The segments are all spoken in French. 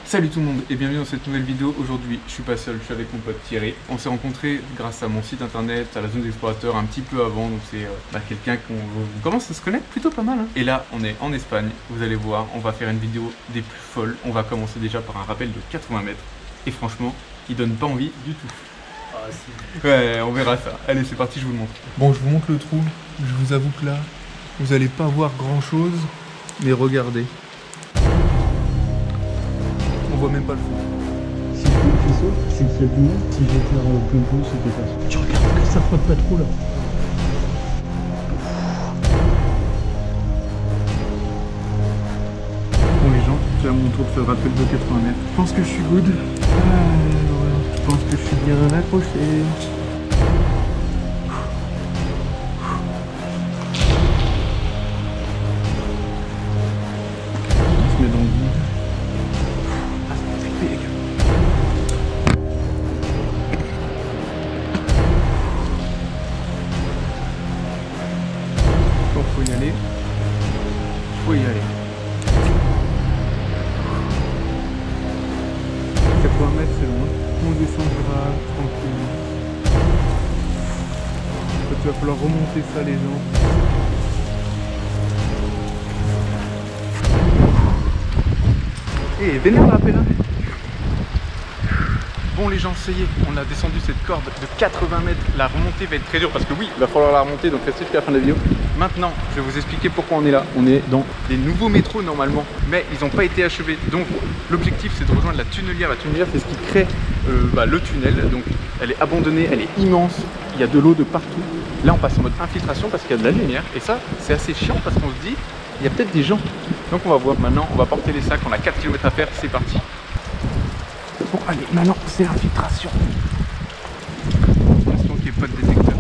Salut tout le monde et bienvenue dans cette nouvelle vidéo. Aujourd'hui je suis pas seul, je suis avec mon pote Thierry. On s'est rencontrés grâce à mon site internet, à la zone d'explorateur un petit peu avant. Donc c'est quelqu'un qu'on commence à se connaître plutôt pas mal hein. Et là on est en Espagne, vous allez voir, on va faire une vidéo des plus folles. On va commencer déjà par un rappel de 80 mètres. Et franchement, il donne pas envie du tout. Ah si. Ouais, on verra ça. Allez c'est parti, je vous le montre. Bon, je vous montre le trou. Je vous avoue que là, vous allez pas voir grand chose, mais regardez. On voit même pas le fond. Si tu sautes, c'est qu'il y a du monde. Si j'étais en plein pot, c'était pas ça. Tu regardes que ça frotte pas trop là. Bon les gens, c'est à mon tour de faire le rappel de 80 mètres. Je pense que je suis good. Je pense que je suis bien accroché. On se met dans le vide. Ah, ça fait flipper les gars. Quand faut y aller, faut y aller. 80 mètres c'est loin, on descendra tranquillement. Il va falloir remonter ça les gens. Et vénère la rappel. Bon les gens, ça y est, on a descendu cette corde de 80 mètres. La remontée va être très dure parce que oui, il va falloir la remonter, donc restez jusqu'à la fin de la vidéo. Maintenant, je vais vous expliquer pourquoi on est là. On est dans les nouveaux métros normalement, mais ils n'ont pas été achevés. Donc l'objectif c'est de rejoindre la tunnelière. La tunnelière c'est ce qui crée le tunnel. Donc elle est abandonnée, elle est immense, il y a de l'eau de partout. Là on passe en mode infiltration parce qu'il y a de la lumière. Et ça c'est assez chiant parce qu'on se dit, il y a peut-être des gens. Donc on va voir maintenant, on va porter les sacs, on a 4 km à faire, c'est parti. Bon allez, maintenant c'est infiltration. Attention qu'il n'y ait pas de détecteur.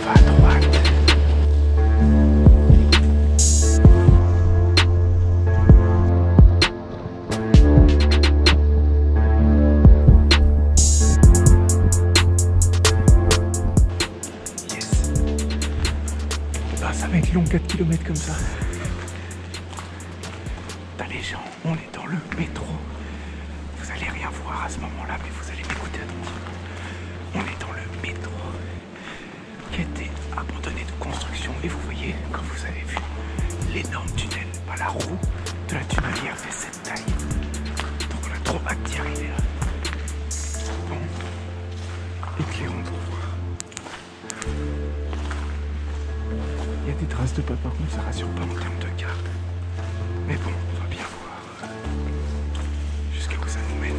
Va à droite. Ça va être long 4 km comme ça. T'as les gens, on est dans le métro. Vous allez rien voir à ce moment-là, mais vous allez m'écouter attentivement. On est dans le métro qui a été abandonné de construction. Et vous voyez, comme vous avez vu, l'énorme tunnel. La roue de la tunnelière fait cette taille. Donc on a trop hâte d'y arriver là. Bon, éclairons pour voir. Il y a des traces de pas, par contre ça rassure pas en termes de garde. Mais bon, on va bien voir jusqu'à où ça nous mène.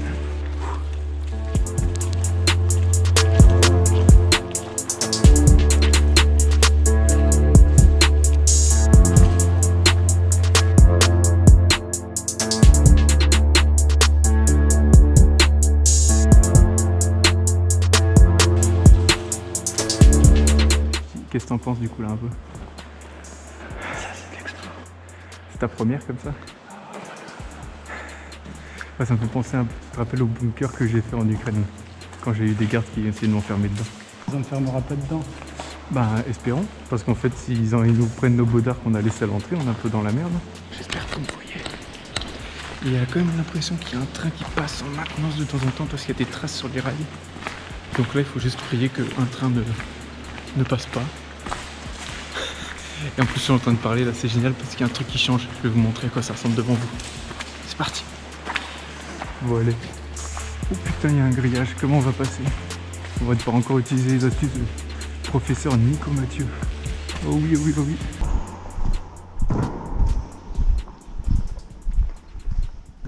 Qu'est-ce que t'en penses du coup là un peu? C'est ta première comme ça? Ouais, ça me fait penser un rappel au bunker que j'ai fait en Ukraine. Quand j'ai eu des gardes qui essayaient de m'enfermer dedans. Ça ne fermera pas dedans. Bah espérons, parce qu'en fait s'ils nous prennent nos bodards qu'on a laissés à l'entrée, on est un peu dans la merde. J'espère que vous me voyez. Il y a quand même l'impression qu'il y a un train qui passe en maintenance de temps en temps parce qu'il y a des traces sur les rails. Donc là il faut juste prier qu'un train ne passe pas. Et en plus je suis en train de parler là, c'est génial parce qu'il y a un truc qui change. Je vais vous montrer à quoi ça ressemble devant vous. C'est parti. Bon allez. Oh putain, il y a un grillage, comment on va passer? On va devoir encore utiliser les astuces du professeur Nico Mathieu. Oh oui, oh oui, oh oui.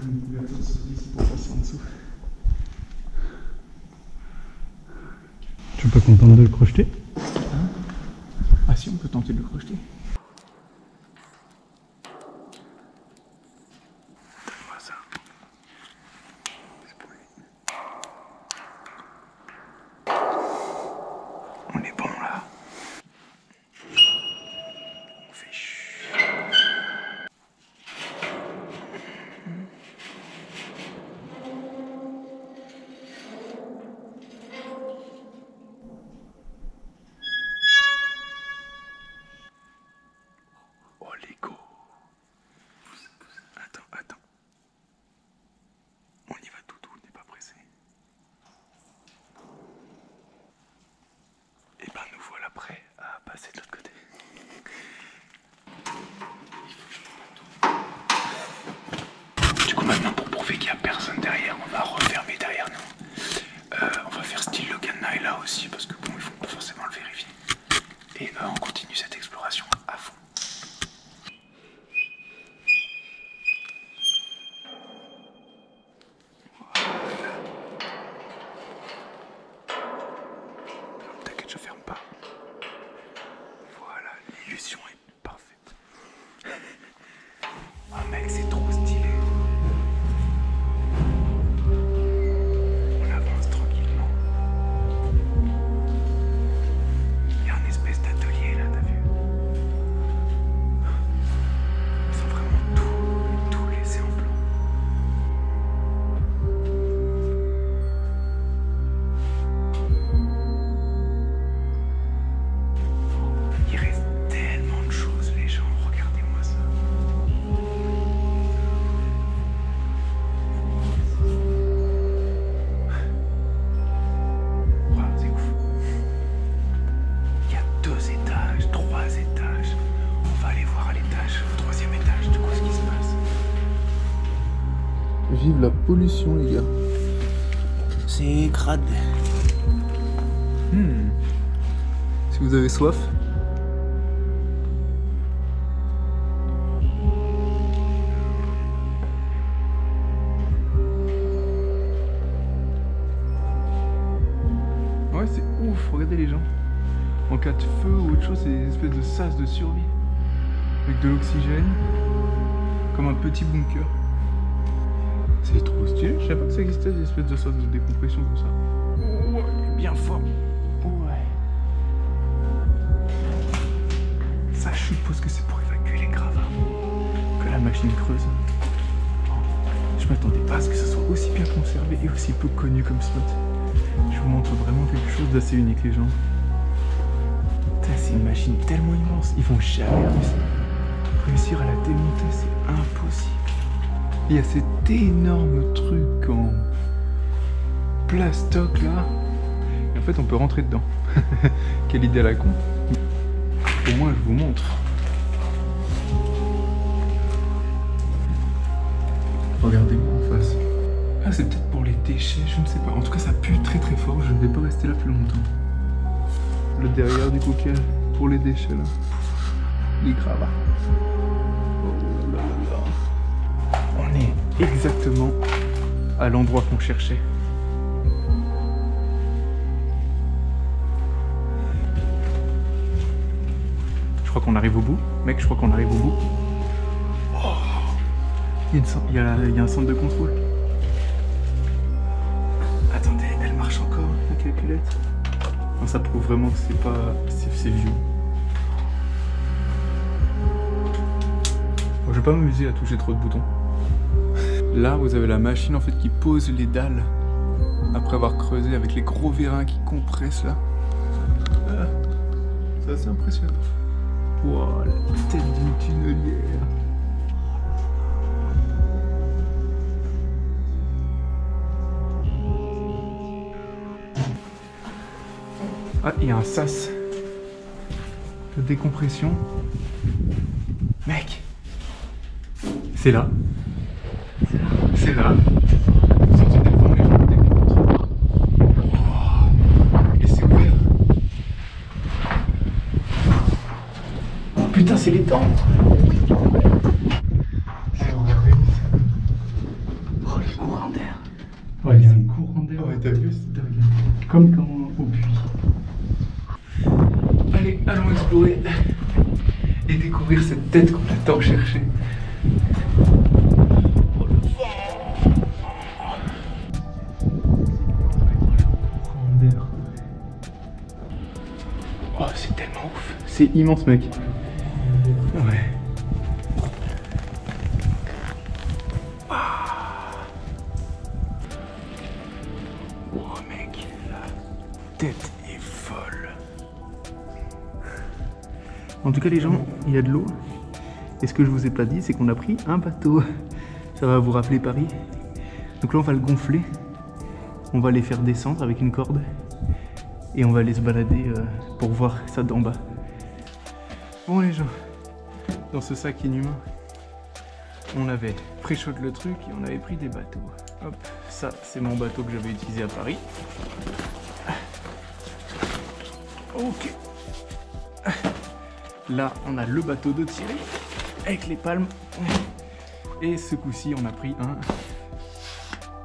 Une couverture de saucisse pour passer en dessous. Tu es pas contente de le crocheter? Hein? Ah si, on peut tenter de le crocheter. Donne-moi ça. C'est pour lui. On est bon là. On fait chut. prouver qu'il n'y a personne derrière, on va refermer derrière nous. On va faire style le cadenas est là aussi, parce que bon, il faut pas forcément le vérifier. Et on continue cette exploration à fond. T'inquiète, je ferme pas. Voilà, l'illusion est parfaite. Ah mec, c'est trop stylé. On avance tranquillement. Il y a un espèce d'atelier là, t'as vu? Ils sont vraiment tout laissé en blanc. Il reste tellement de choses, les gens. Regardez-moi ça. Wow, c'est ouf. Il y a 2 étages, 3 étages. On va aller voir à l'étage, au 3e étage, du coup, ce qui se passe. Vive la pollution, les gars. C'est crade. Si vous avez soif. Ouais, c'est ouf, regardez les gens. En cas de feu ou autre chose, c'est des espèces de sas de survie. Avec de l'oxygène. Comme un petit bunker. C'est trop stylé, je savais pas que ça existait des espèces de sas de décompression comme ça. Ouais, bien fort. Ouais. Ça, je suppose que c'est pour évacuer les gravats que la machine creuse. Je m'attendais pas à ce que ça soit aussi bien conservé et aussi peu connu comme spot. Je vous montre vraiment quelque chose d'assez unique, les gens. Putain, c'est une machine tellement immense, ils vont jamais réussir à la démonter, c'est impossible. Il y a cet énorme truc en plastoc là. Et en fait, on peut rentrer dedans. Quelle idée à la con. Au moins, je vous montre. Regardez-moi en face. Ah, c'est peut-être pour les déchets, je ne sais pas. En tout cas, ça pue très très fort. Je ne vais pas rester là plus longtemps. Le derrière du coup, pour les déchets là. Les gravats. Oh là là là. On est exactement à l'endroit qu'on cherchait. Je crois qu'on arrive au bout. Mec, je crois qu'on arrive au bout. Oh. Il y a un centre de contrôle. Attendez, elle marche encore, la calculette. Non, ça prouve vraiment que c'est pas... c'est vieux. Bon, je vais pas m'amuser à toucher trop de boutons. Là, vous avez la machine en fait qui pose les dalles après avoir creusé avec les gros vérins qui compressent là. Ah, c'est assez impressionnant. Wow, la tête d'une tunnelière. Ah, il y a un sas de décompression. Mec, c'est là. C'est là. Vous entendez le vent, les gens démontent. Oh. Et c'est ouvert. Oh putain, c'est les dents. Oh, le courant d'air. Ouais, il y a un courant d'air. Ouais, t'as vu, c'est dingue. Comme quand au puits. Allez, allons explorer et découvrir cette tête qu'on a tant cherché. Oh le vent! Courant d'air. Oh, c'est tellement ouf. C'est immense, mec. Ouais. Oh, mec, la tête est folle. En tout cas, les gens, il y a de l'eau. Et ce que je vous ai pas dit, c'est qu'on a pris un bateau. Ça va vous rappeler Paris. Donc là, on va le gonfler. On va les faire descendre avec une corde. Et on va aller se balader pour voir ça d'en bas. Bon les gens, dans ce sac inhumain, on avait pré-shot le truc et on avait pris des bateaux. Hop, ça c'est mon bateau que j'avais utilisé à Paris. Ok. Là, on a le bateau de Thierry avec les palmes. Et ce coup-ci, on a pris un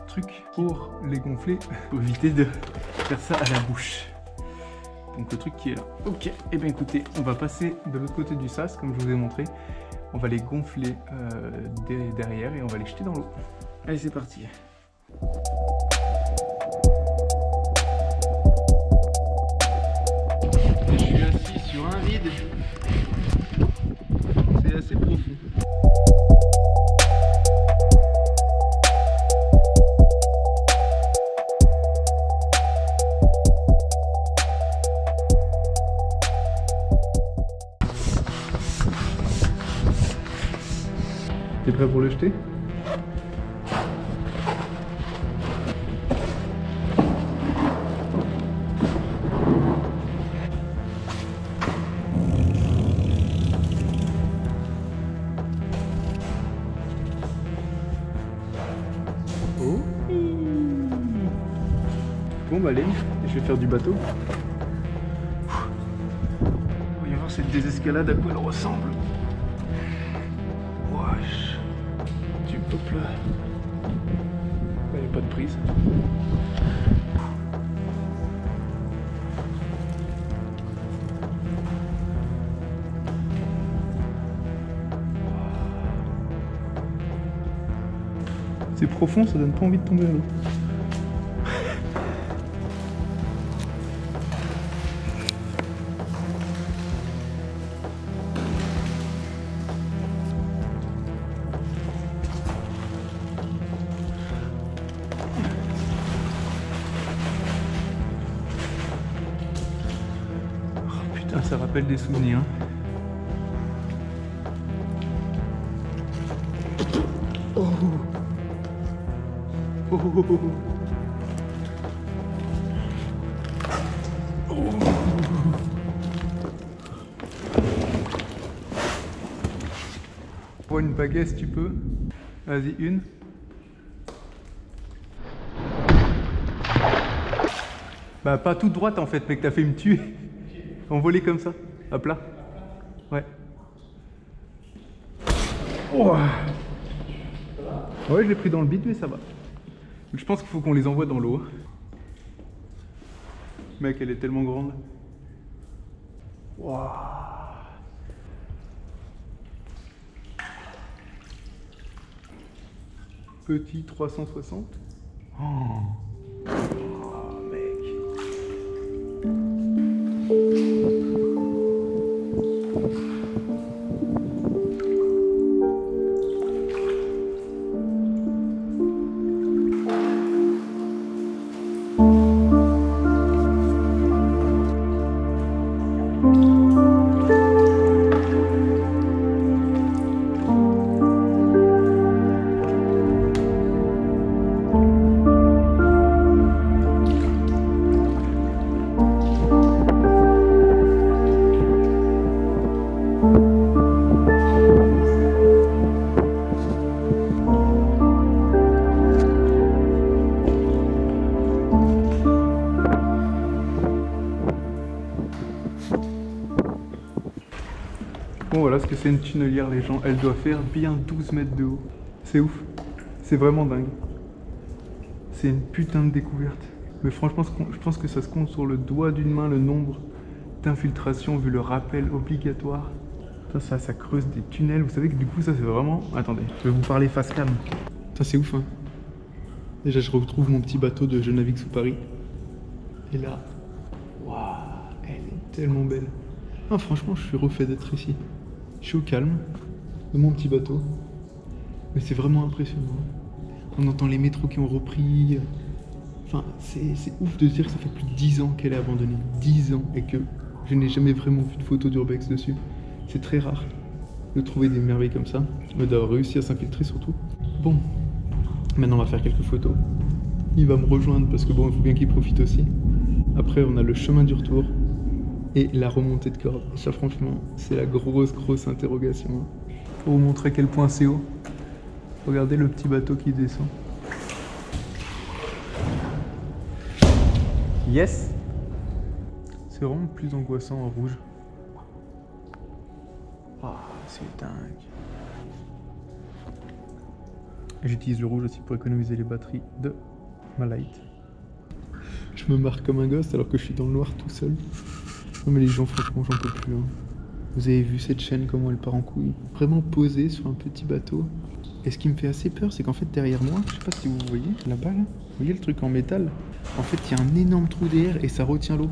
truc pour les gonfler, pour éviter de faire ça à la bouche. Donc le truc qui est là. Ok, et bien écoutez, on va passer de l'autre côté du sas, comme je vous ai montré. On va les gonfler derrière et on va les jeter dans l'eau. Allez, c'est parti. Je suis assis sur un vide. C'est assez profond. T'es prêt pour le jeter? Oh. Bon bah allez, je vais faire du bateau. Voyons voir cette désescalade à quoi elle ressemble. Wesh. Du peuple. Il n'y a pas de prise. C'est profond, ça donne pas envie de tomber à l'eau. Oh putain, ça rappelle des souvenirs. Oh. Oh, oh, oh, oh. Oh. Pour une baguette, tu peux. Vas-y, une. Bah, pas toute droite en fait, mec, t'as fait me tuer. Envoler comme ça, à plat. Ouais. Oh. Ouais, je l'ai pris dans le bide, mais ça va. Je pense qu'il faut qu'on les envoie dans l'eau. Mec, elle est tellement grande. Wow. Petit 360. Oh. Oh, mec. Bon voilà ce que c'est une tunnelière les gens, elle doit faire bien 12 mètres de haut. C'est ouf, c'est vraiment dingue. C'est une putain de découverte. Mais franchement je pense que ça se compte sur le doigt d'une main le nombre d'infiltrations vu le rappel obligatoire. Ça creuse des tunnels, vous savez que du coup ça c'est vraiment... Attendez, je vais vous parler face cam. Ça c'est ouf hein. Déjà je retrouve mon petit bateau de Je navigue sous Paris. Et là, waouh, elle est tellement belle. Ah franchement je suis refait d'être ici. Je suis au calme de mon petit bateau. Mais c'est vraiment impressionnant. On entend les métros qui ont repris. Enfin, c'est ouf de se dire que ça fait plus de 10 ans qu'elle est abandonnée. 10 ans et que je n'ai jamais vraiment vu de photo d'urbex dessus. C'est très rare de trouver des merveilles comme ça. Mais d'avoir réussi à s'infiltrer surtout. Bon, maintenant on va faire quelques photos. Il va me rejoindre parce que bon, il faut bien qu'il profite aussi. Après, on a le chemin du retour. Et la remontée de corde. Ça franchement, c'est la grosse interrogation. Pour vous montrer à quel point c'est haut. Regardez le petit bateau qui descend. Yes! C'est vraiment plus angoissant en rouge. Ah, c'est dingue. J'utilise le rouge aussi pour économiser les batteries de ma light. Je me marre comme un gosse alors que je suis dans le noir tout seul. Non mais les gens, franchement, j'en peux plus. Hein. Vous avez vu cette chaîne, comment elle part en couille. Vraiment posée sur un petit bateau. Et ce qui me fait assez peur, c'est qu'en fait derrière moi, je sais pas si vous voyez là-bas, là, vous voyez le truc en métal? En fait, il y a un énorme trou d'air et ça retient l'eau.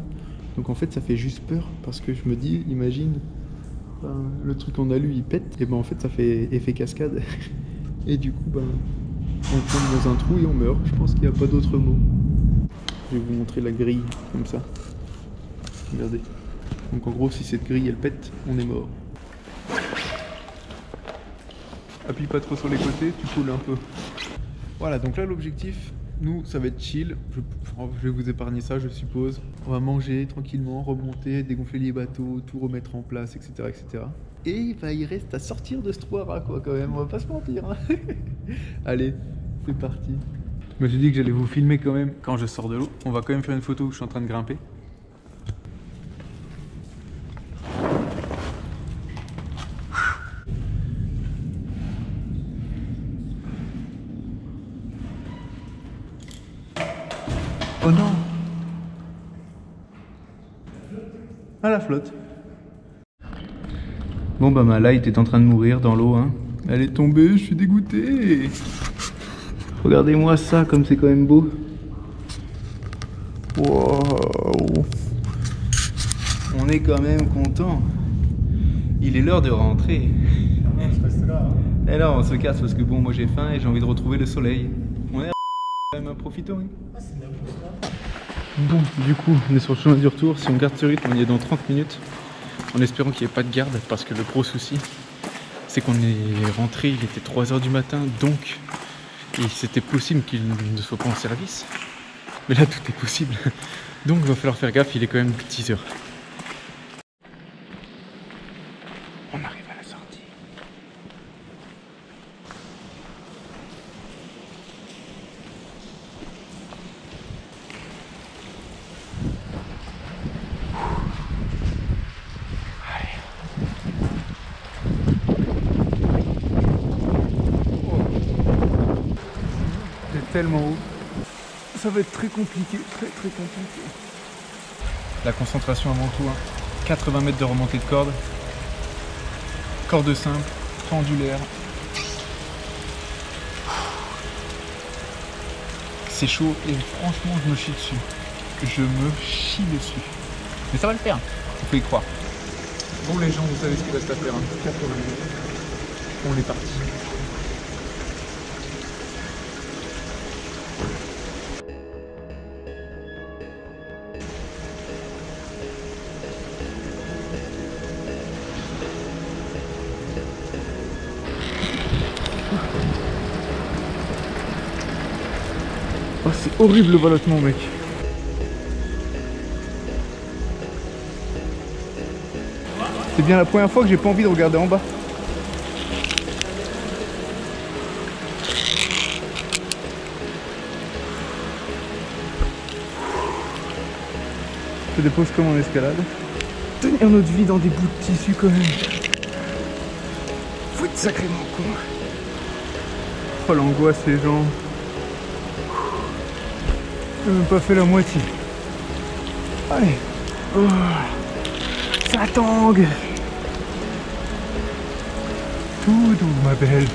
Donc en fait, ça fait juste peur parce que je me dis, imagine, le truc en alu il pète, et ben en fait ça fait effet cascade. Et du coup, ben, on tombe dans un trou et on meurt. Je pense qu'il n'y a pas d'autre mot. Je vais vous montrer la grille comme ça. Regardez. Donc en gros, si cette grille elle pète, on est mort. Appuie pas trop sur les côtés, tu coules un peu. Voilà, donc là l'objectif, nous, ça va être chill. Je vais vous épargner ça, je suppose. On va manger tranquillement, remonter, dégonfler les bateaux, tout remettre en place, etc. etc. Et bah, il reste à sortir de ce trou-là, quoi, quand même. On va pas se mentir. Hein. Allez, c'est parti. Je me suis dit que j'allais vous filmer quand même quand je sors de l'eau. On va quand même faire une photo où je suis en train de grimper. Oh non! À la flotte. Bon bah ma light est en train de mourir dans l'eau, hein. Elle est tombée, je suis dégoûté. Regardez-moi ça, comme c'est quand même beau. Wow. On est quand même content. Il est l'heure de rentrer. Et là on se casse parce que bon, moi j'ai faim et j'ai envie de retrouver le soleil. On est quand même profitons. Hein. Bon, du coup, on est sur le chemin du retour. Si on garde ce rythme, on y est dans 30 minutes. En espérant qu'il n'y ait pas de garde, parce que le gros souci, c'est qu'on est rentré, il était 3 h du matin, donc c'était possible qu'il ne soit pas en service. Mais là, tout est possible. Donc, il va falloir faire gaffe, il est quand même 10 h. On arrive à la sortie. Tellement haut. Ça va être très compliqué, très compliqué. La concentration avant tout, hein. 80 mètres de remontée de corde. Corde simple, pendulaire. C'est chaud et franchement je me chie dessus. Je me chie dessus. Mais ça va le faire, il faut y croire. Bon les gens, vous savez ce qu'il reste à faire, hein. 80 mètres. On est parti. Oh, c'est horrible le ballottement, mec. C'est bien la première fois que j'ai pas envie de regarder en bas. Je dépose comme en escalade. Tenir notre vie dans des bouts de tissu quand même. Faut être sacrément con. Oh l'angoisse les gens. J'ai même pas fait la moitié. Allez. Oh. Ça tangue. Tout doux ma belle.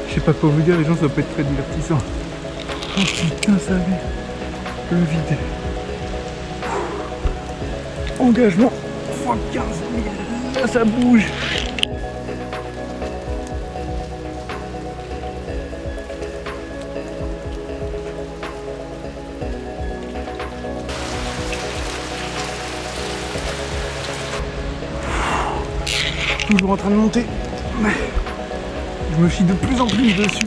Je sais pas quoi vous dire, les gens, ça peut être très divertissant. Oh putain, ça avait le vide. Engagement x 15 000. Là, ça bouge. toujours en train de monter. Je me chie de plus en plus dessus.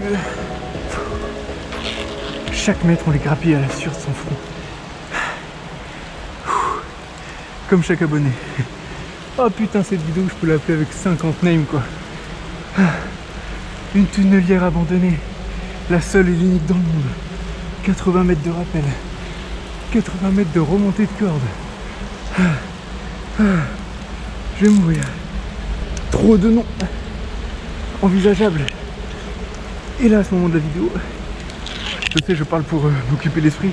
Chaque mètre, on les grappille à la sueur de son front. Comme chaque abonné. Oh putain, cette vidéo, je peux l'appeler avec 50 names quoi. Une tunnelière abandonnée. La seule et l'unique dans le monde. 80 mètres de rappel. 80 mètres de remontée de corde. Je vais mourir. Trop de noms envisageables. Et là, à ce moment de la vidéo, je sais, je parle pour m'occuper l'esprit.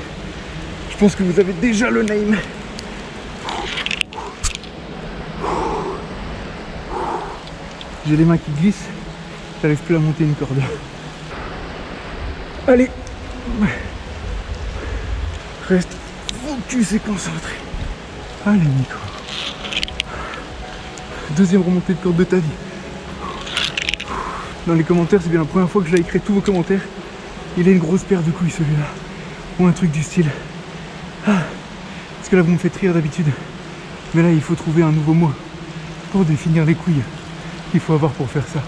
Je pense que vous avez déjà le name. J'ai les mains qui glissent. J'arrive plus à monter une corde. Allez. Reste focus et concentré. Allez Nico. Deuxième remontée de corde de ta vie. Dans les commentaires, c'est bien la première fois que je l'ai écrit tous vos commentaires. Il a une grosse paire de couilles celui-là. Ou un truc du style. Parce que là vous me faites rire d'habitude. Mais là il faut trouver un nouveau mot pour définir les couilles qu'il faut avoir pour faire ça.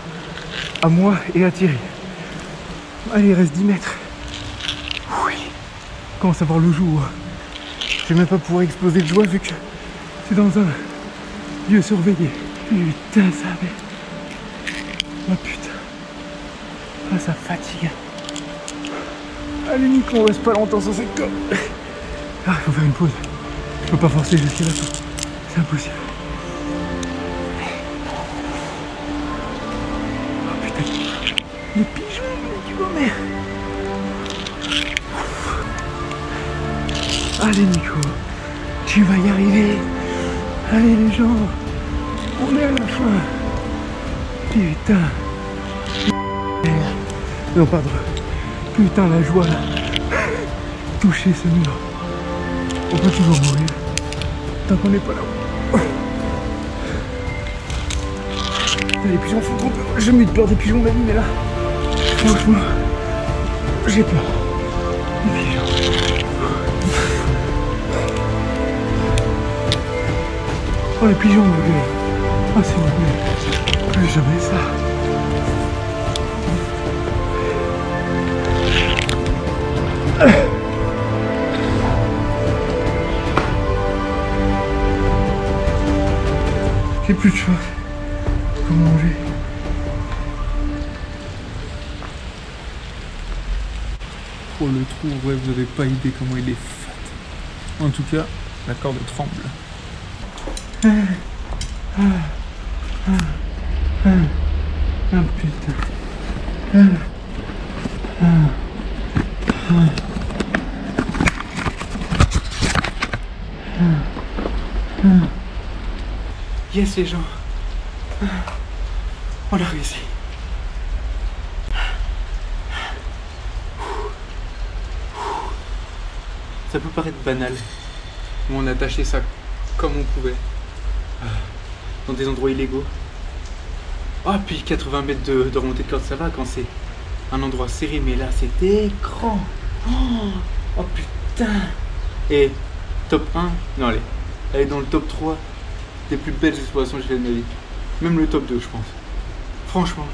À moi et à Thierry. Allez, il reste 10 mètres. Oui. Commence à voir le jour. Je vais même pas pouvoir exploser de joie vu que c'est dans un lieu surveillé. Putain, ça va. Oh putain. Ah, ça fatigue. Allez Nico, on reste pas longtemps sur cette corde. Ah, il faut faire une pause. Je peux pas forcer jusqu'à là. C'est impossible. Oh putain. Les pigeons, tu vois, merde. Allez Nico, tu vas y arriver. Allez les gens, on est à la fin. Putain. Non pardon. Putain la joie là. Toucher ce mur. On peut toujours mourir. Tant qu'on n'est pas là. Les pigeons font trop peur. J'ai jamais eu de peur des pigeons de ma vie, mais là, franchement, j'ai peur. Les pigeons. Oh les pigeons, mon gars. Oh s'il vous plaît. Plus jamais ça. J'ai plus de choses pour manger. Oh le trou, ouais, vous avez pas idée comment il est fat. En tout cas, la corde tremble. Ah putain. Yes les gens, on a réussi. Ça peut paraître banal, mais on a attaché ça comme on pouvait, dans des endroits illégaux. Ah puis 80 mètres de remontée de corde, ça va quand c'est un endroit serré, mais là c'était grand. Oh putain. Et top 1, non allez, elle est dans le top 3 des plus belles explorations que j'ai fait de ma vie. Même le top 2 je pense. Franchement.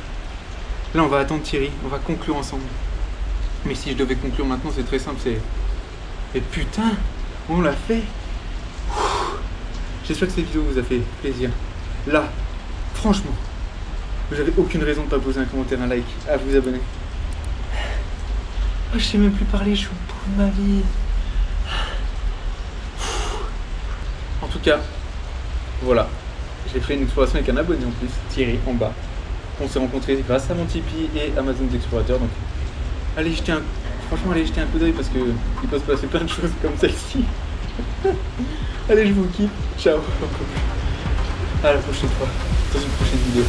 Là on va attendre Thierry, on va conclure ensemble. Mais si je devais conclure maintenant c'est très simple, c'est... Et putain, on l'a fait. J'espère que cette vidéo vous a fait plaisir. Là, franchement, vous n'avez aucune raison de ne pas poser un commentaire, un like, à vous abonner. Oh, je sais même plus parler, je suis au bout de ma vie. En tout cas, voilà. J'ai fait une exploration avec un abonné en plus, Thierry, en bas. On s'est rencontrés grâce à mon Tipeee et Amazon d'Explorateur. Donc, allez jeter un... Franchement, allez jeter un coup d'œil parce que il peut se passer plein de choses comme celle-ci. Allez, je vous kiffe. Ciao. À la prochaine fois, dans une prochaine vidéo.